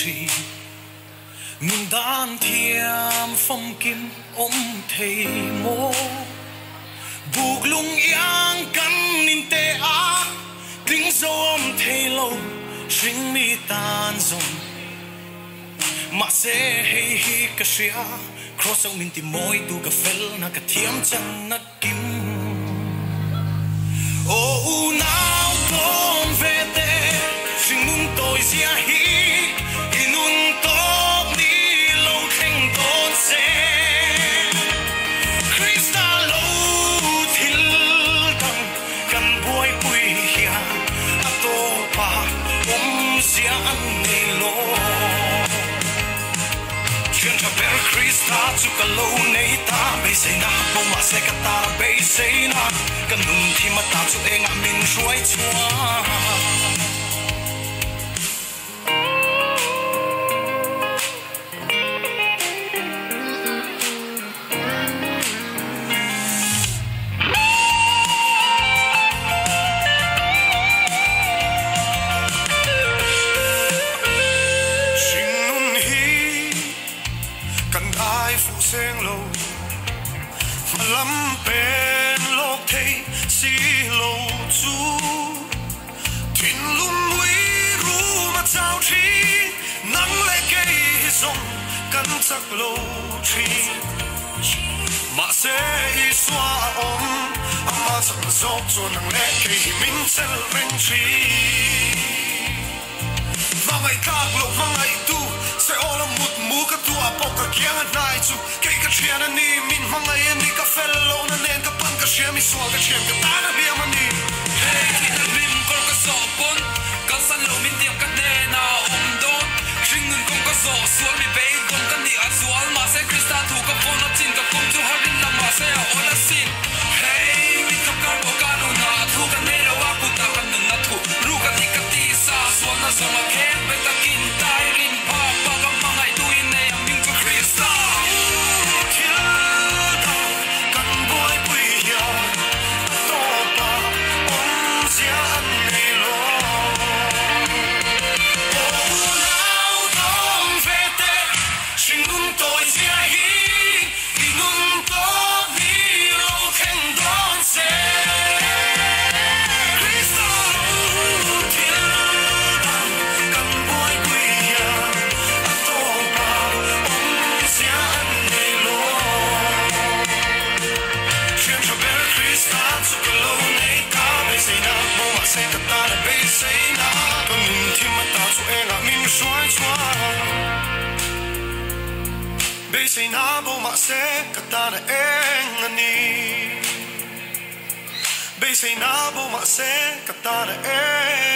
trì nghìn đan thiam phong kim ôm thầy mô buộc lung yang căn nín tê á kính dâu ôm thầy lâu sinh mi tan rồng mà sẽ hay hi cả xia cross ông mình tìm môi tu cà phê na cả thiam chân na kim ô nào con về tê sinh nun tôi xia hi inun top đi lâu khen tôn xe Krista lâu thil tăng cần bôi bụi hia ato pa xia ăn ngày lô chuyện cho bé Krista chúc cả lâu nay ta bây giờ na bông mà sẽ cả ta bây giờ na cần nung thì mà ta chúc em mình ruồi chua lắm bên lộc thấy xí lâu chú thuyền luôn quý ru mà trao chi nắng lệ cây rong cắn chắc lâu chi mà sẽ xóa ôm mà chẳng dốc cho nắng lệ cây mình sẽ lên chi và ngày khác lộc và ngày tu sẽ ô là một mũ các tu áp cả kia ngay chú cây cái chuyện này mình mang ngày anh đi cà phê lâu nên nên các bạn cái chuyện mình xóa cái chuyện cái ta đã biết mà đi hey khi ta mình còn có sọ bún có sẵn lâu mình tiệm các đề nào đốt riêng người cũng có sọ xuống bị bể cũng cái gì ăn xuống mà sẽ Krista thủ các phone nó chín các công chú hơi đến làm mà sẽ ở là xin hey mình không có bộ ca đâu nào thu cái này là quá cụ ta cần đừng là thủ ru cái gì cái tí xa xuống là xuống mà kén với ta kín tai rin pa pa các mang ngày tu in này mình cho Krista bây giờ na bộ mà sẽ cả ta là em anh đi bây giờ na bộ mà sẽ cả ta là em